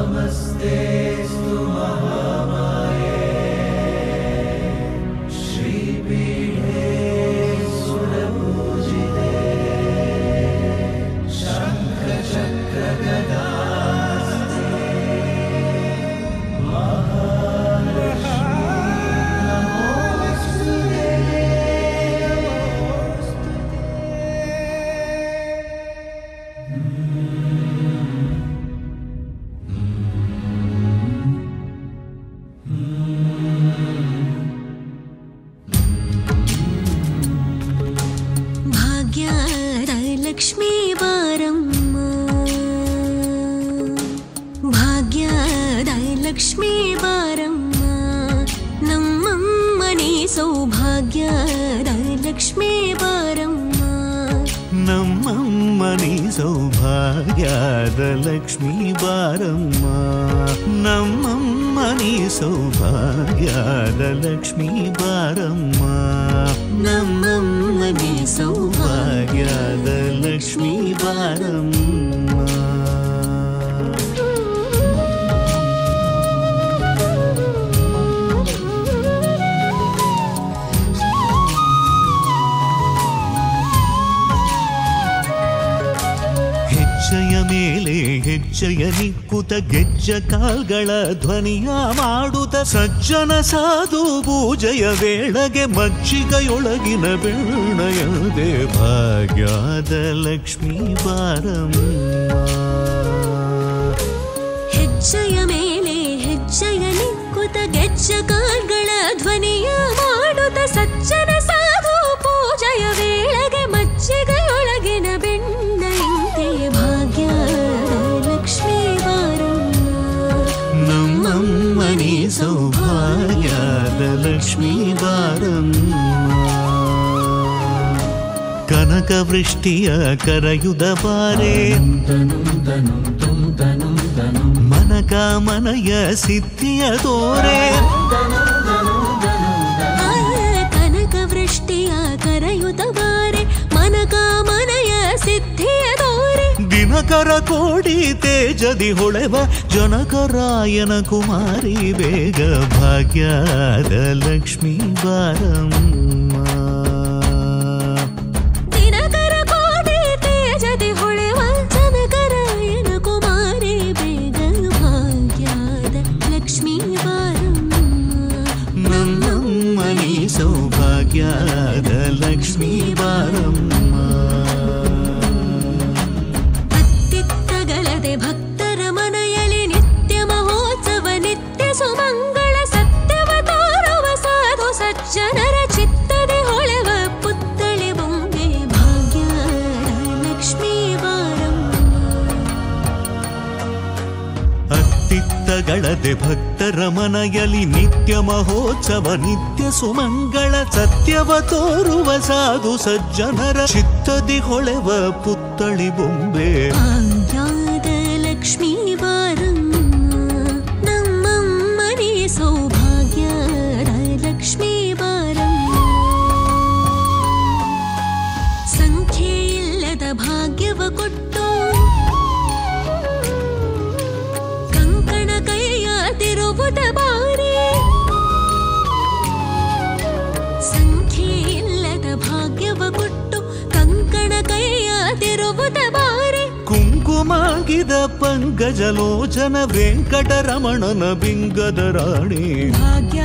नमस्तेऽस्तु महामाये श्रीपीठे सुरपूजिते शङ्खचक्रगदास्ते लक्ष्मी बारम्म भाग्यद लक्ष्मी बारम्म नम्मने सौभाग्यद लक्ष्मी बारम्म नम्मने सौभाग्यद लक्ष्मी बारम्म नम्मने सौभाग्यद लक्ष्मी बारम्म नम्मने सौभाग्यद लक्ष्मी बारम्म ಹೆಜ್ಜೆಯ ಮೇಲೆ ಹೆಜ್ಜೆಯ ನಿಕ್ಕುತ ಗೆಜ್ಜ ಕಾಲ್ಗಳ ಧ್ವನಿಯ ಮಾಡುತ್ತ ಸಜ್ಜನ ಸಾಧು ಪೂಜೆಯ ವೇಳೆಗೆ ಮಜ್ಜಿಗೆಯೊಳಗಿನ ಬೆಣ್ಣೆಯದೆ ಭಾಗ್ಯದ ಲಕ್ಷ್ಮೀ ಬಾರಮ್ಮ ಹೆಜ್ಜೆಯ ಮೇಲೆ ಹೆಜ್ಜೆಯ ನಿಕ್ಕುತ ಗೆಜ್ಜ ಕಾಲ್ಗಳ ಧ್ವನಿಯ ಮಾಡುತ್ತ ಸಜ್ಜನ ಸಾಧು ಪೂಜೆಯ ವೇಳೆಗೆ ಮಜ್ಜಿಗೆಯೊಳಗಿನ ಬೆಣ್ಣೆಯಂತೆ ಭಾಗ್ಯದ ಲಕ್ಷ್ಮೀ ಬಾರಮ್ಮ ನಮ್ಮಮ್ಮನಿ ಸೌಭಾಗ್ಯದ ಲಕ್ಷ್ಮೀ ಬಾರಮ್ಮ ಕನಕ ವೃಷ್ಟಿಯ ಕರೆಯುದ ಬಾರೆ ಮನಕ ಮನಯ ಸಿದ್ಧಿಯ ತೋರೆ ಕನಕ ವೃಷ್ಟಿಯ ಕರೆಯುತ ಬಾರೆ ಮನಕ ಮನಯ ಸಿದ್ಧಿಯ ತೋರೆ ದಿನಕರ ಕೋಡಿ ತೇಜದಿ ಹೊಳೆವ ಜನಕರಾಯನ ಕುಮಾರಿ ಬೇಗ ಭಾಗ್ಯದ ಲಕ್ಷ್ಮೀ ಬಾರಮ್ಮ ದಿನಕರ ಕೋಡಿ ತೇಜದಿ ಹೊಳೆವ ಜನಕರಾಯನ ಕುಮಾರಿ ಬೇಗ ಭಾಗ್ಯದ ಲಕ್ಷ್ಮೀ ಬಾರಮ್ಮ ನಮ್ಮಮ್ಮನಿ ಸೌಭಾಗ್ಯದ ಲಕ್ಷ್ಮೀ ಬಾರಮ್ಮ ಭಕ್ತರ ಮನೆಯಲ್ಲಿ ನಿತ್ಯ ಮಹೋತ್ಸವ ನಿತ್ಯ ಸುಮಂಗಳ ಸತ್ಯವ ತೋರುವ ಸಾಧು ಸಜ್ಜನರ ಚಿತ್ತದೆ ಹೊಳೆವ ಪುತ್ಥಳಿ ಬೊಂಬೆ ಭಾಗ್ಯದ ಲಕ್ಷ್ಮೀ ಬಾರಮ್ಮ ಅತ್ತಿತ್ತಗಳದೆ ಭಕ್ತರ ಮನೆಯಲ್ಲಿ ನಿತ್ಯ ಮಹೋತ್ಸವ ನಿತ್ಯ ಸುಮಂಗಳ ಸತ್ಯವ ತೋರುವ ಸಾಧು ಸಜ್ಜನರ ಚಿತ್ತದಿ ಹೊಳೆವ ಪುತ್ಥಳಿ ಬೊಂಬೆ ಭಾಗ್ಯದ ಲಕ್ಷ್ಮೀ ಬಾರಮ್ಮ ನಮ್ಮಮ್ಮನೆ ಸೌಭಾಗ್ಯದ ಲಕ್ಷ್ಮೀ ಬಾರಮ್ಮ ಸಂಖ್ಯೆ ಇಲ್ಲದ ಭಾಗ್ಯವ ಕೊಟ್ಟು ಕಂಕಣ ಕೈಯ ತಿರುವುದ ಬಾರಿ ಸಂಖ್ಯೆ ಇಲ್ಲದ ಭಾಗ್ಯವ ಕೊಟ್ಟು ಕಂಕಣ ಕೈಯ ತಿರುವುದ ಬಾರಿ ಕುಂಕುಮಾಗಿದ ಪಂಕಜಲೋಚನ ವೆಂಕಟರಮಣನ ಬಿಂಗದ ರಾಣಿ ಭಾಗ್ಯ